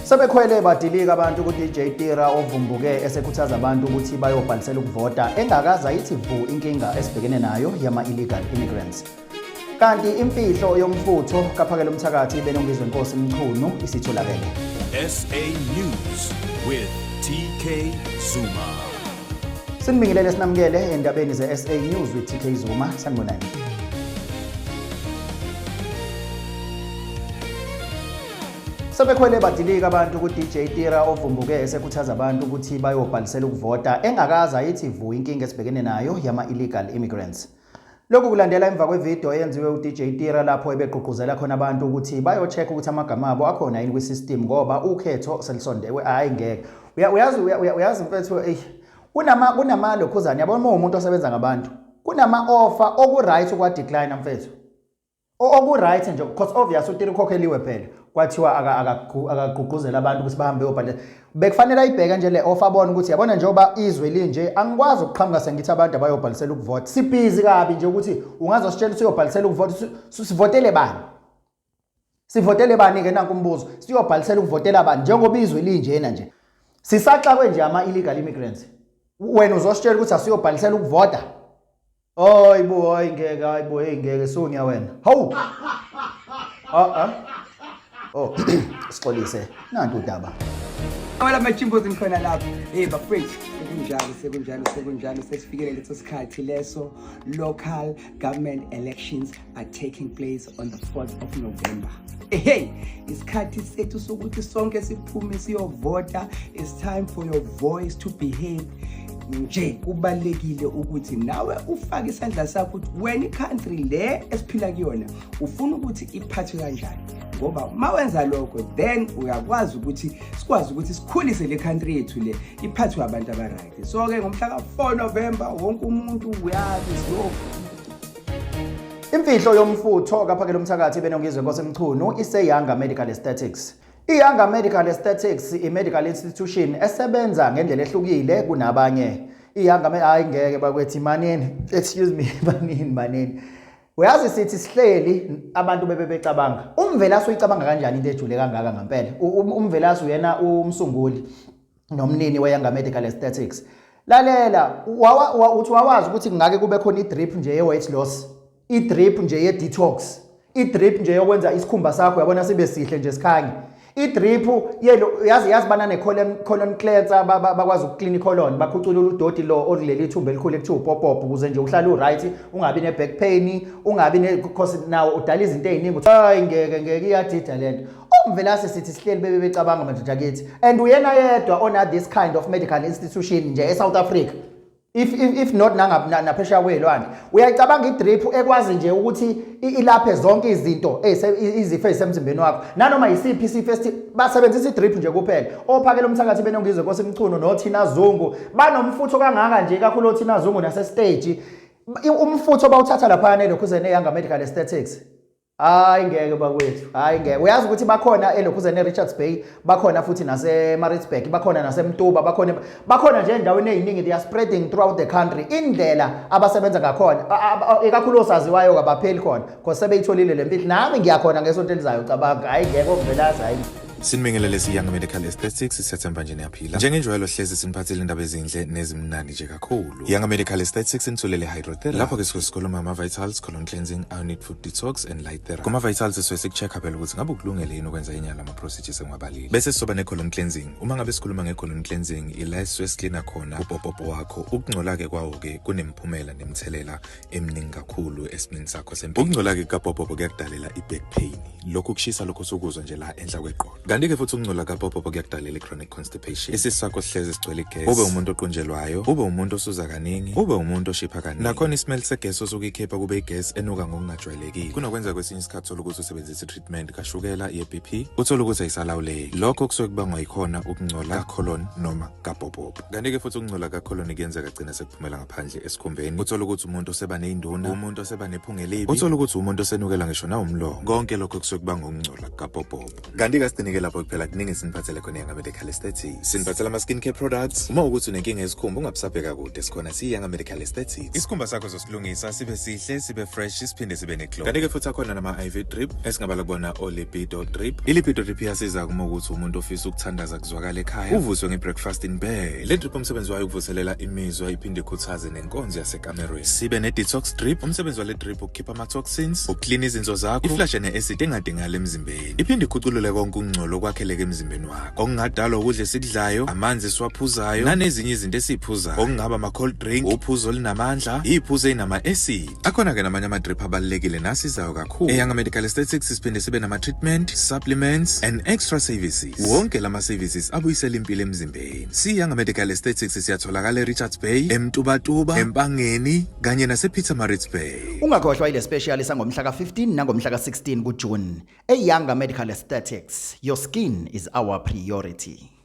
Sebekhwele badilika abantu ku-DJ Tira ovumbuke esekhuthaza abantu ukuthi bayobhalisela ukuvota engakaza yithi vu inkinga esibhekene nayo yama-illegal immigrants. Kanti imfihlo yomfutho kaPhakela Mthakathi benongizwe Nkosi Mchunu isitholakele. SA News with TK Zuma. Sinibingelele sinamukele endabeni ze-SA News with TK Zuma. Sanibonani. Sebekhwele badilika abantu ku-DJ Tira ovumbuke esekhuthaza abantu ukuthi bayobhalisela ukuvota engakaza yithi vu inkinga esibhekene nayo yama-illegal immigrants. Lokhu kulandela emva kwevideo eyenziwe u-DJ Tira lapho ebegqugquzela khona abantu ukuthi bayo-check ukuthi amagama abo akhona yini kwi-system ngoba ukhetho selisondewe. Hayi ngeke uyazi mfethu kunama lokhuzana yabona uma umuntu osebenza ngabantu kunama-offer oku-right ukwa-decline mfethu oku-right nje because obvious uTira ukhokheliwe phela kwathiwa akagqugquzela abantu ukuthi bahambe bayobhalela. Bekufanele ayibheke nje le offer abone ukuthi yabona njengoba izwe linje angikwazi ukuqhamuka sengithi abantu abayobhalisela ukuvota sibhizi kabi nje ukuthi ungazositshela ukuthi uyobhalisela ukuvota sivotele bani sivotele bani ke nanku umbuzo siyobhalisela ukuvotela bani njengoba izwe linjena nje sisaxakwe nje ama-illegal immigrants wena uzositshela ukuthi asiyobhalisela ukuvota. Hayi ngeke sunya wena hawu sikolise nantu udaba wala machimbo zimkhona lapho bafethu sekunjalo sesifikele leso sikhathi leso local government elections are taking place on the 4th of November. Isikhathi sethu sokuthi sonke siphume siyovota. It's time for your voice to behave. Nje kubalekile ukuthi nawe ufake isandla sakho ukuthi wena country le esiphila kuyona ufuna ukuthi iphathwe kanjani ngoba mawenza lokho then uyakwazi ukuthi sikwazi ukuthi sikhulise le country yethu le iphathwe abantu abaright. So ke ngomhla ka4 November wonke umuntu uyazi imfihlo yomfutho kaPhakela Mthakathi benongizwe Nkosi Mchunu ise-Younger Medical Aesthetics. I-Younger Medical Aesthetics i-medical institution esebenza ngendlela ehlukile kunabanye. I-Younger hayi ngeke bakwethi manini manini. Uyazi sithi sihleli abantu bebecabanga. Umvelasu uyicabanga kanjani into ejule kangaka ngempela? Umvelasu uyena umsunguli nomnini we-Younger Medical Aesthetics. Lalela uthi wawazi ukuthi kungake kube khona i-drip nje ye-weight loss, i-drip nje ye-detox, i-drip nje yokwenza isikhumba sakho yabona sibe sihle nje sikhanye. I-drip yazi bana ne-colon cleanser bakwazi ukuclean i-colon bakhucula udoti lo oluleli ithumba elikhulu ekuthiwa upop ukuze nje uhlale u-right ungabi ne-back pain ungabi because nawo udala izinto eziningi uthi hayi ngeke iyadida lento. Umvelase sithi sihleli becabanga manje akithi and uyena yedwa ona this kind of medical institution nje eSouth Africa if not naphesha kwelwandle uyayicabanga i-drip ekwazi nje ukuthi ilaphe zonke izinto izifo ezisemzimbeni wakho nanoma yisiphi isifo basebenzisa i-drip nje kuphela. oPhakela Mthakathi benongizwe Nkosi Mchunu noThina Zungu banomfutho kangaka nje kakhulu oThina Zungu nase stage umfutho bawuthatha lapha nelokhuzene e-Younger Medical Aesthetics. Hayi ngeke bakwethu hayi ngeke uyazi ukuthi bakhona elokhuzene eRichards Bay bakhona futhi nase-Maritzburg bakhona naseMtuba bakhona nje endaweni eziningi they are spreading throughout the country. Indlela abasebenza ngakhona ekakhulu osaziwayo kabapheli khona because sebeyitholile le mpilo nami ngiyakhona ngesonto elizayo cabanga hayi ngeke ovelaza hayi. Sinibingelele si-Younger Medical Aesthetics isethemba nje niyaphila. Njengenjwayelo hlezi siniphathele indaba ezinhle nezimnandi nje kakhulu. Younger Medical Aesthetics sinitholele hydrotherapy. Lapho ke sikhuluma ama-vitals, colon cleansing, iron food detox and light therapy. Kuma-vitals sisuke sikucheck-a phela ukuthi ngabe ukulungele yini ukwenza inyala ama-procedures engabalile. Bese sizoba ne-colon cleansing. Uma ngabe sikhuluma nge-colon cleansing ila sisuke siklina khona upopopo wakho. Ukungcola-ke kwawo ke kunemphumela nemithelela eminingi kakhulu esimini sakho sempilo. Ukungcola-ke kapopopo kuyakudalela i-back pain. Lokhu kushisa lokho sokuzwa nje la enhla kweqolo. Kanti ke futhi ukungcola kapopopo kuyakudalela i-chronic constipation. Isisu sakho sihlezi sigcwele igas. Ube umuntu oqunjelwayo, ube umuntu osuza kaningi, ube umuntu oshipha kaningi. Nakhona ismell segas osukikhipha kube igas enuka ngokungajwayelekile. Kunokwenza kwesinye isikhathi uthola ukuthi usebenzisa i-treatment kashukela ye-BP, uthola ukuthi ayisalawuleki. Lokho kusuke kubangwa yikhona ukungcola ka-colon noma kapopopo. Kanti ke futhi ukungcola ka-colon kuyenzeka gcina sekuphumela ngaphandle esikhumbeni. Uthola ukuthi umuntu oseba ney'nduna, umuntu oseba nephunga elibi, uthola ukuthi umuntu osenukela ngisho nawumlomo. Konke lokho kusuke kubangwa ukungcola kapopopo. Kanti ke sidinike ke lapho kuphela kuningi siniphathele khona iYanga Medical Aesthetics. Siniphathela ama skincare products. Uma ukuthi unenkinga yesikhumba ungabusabheka kude sikhona siYanga Medical Aesthetics. Isikhumba sakho zosilungisa sibe sihle, sibe fresh, siphinde sibe neglow. Kanti ke futhi akhona nama IV drip esingabala kubona olipido drip. Ilipido drip iyasiza uma ukuthi umuntu ofisa ukuthandaza kuzwakala ekhaya uvuswe ngebreakfast in bed. Le drip umsebenzi wayo ukuvuselela imizwa iphinde ikhuthaze nenkonzo yasekamerweni. Sibe ne detox drip umsebenzi wale drip ukukhipha ama toxins, ukuclean izinso zakho, iflash ne-acid engadingakala emzimbeni. Iphinde ikhuculule konke ukungcola okwakheleke emzimbeni wakho. Okungadala ukudla esikudlayo, amanzi esiwaphuzayo, nanezinye izinto esiphuzayo. Okungaba ama cold drink, uphuzo olinamandla, iphuzo enama acid. Akhona ke namanye ama drip abalekile nasizayo kakhulu. eYanga Medical Aesthetics siphinde sibe nama treatment, supplements and extra services. Wonke lama services abuyisela impilo emzimbeni. siYanga Medical Aesthetics siyatholakala eRichards Bay, eMtubatuba, eMpangeni kanye nasePietermaritzburg. Ungakhohlwa ile special sangomhla ka-15 nangomhla ka-16 kuJune. eYanga Medical Aesthetics, your skin is our priority.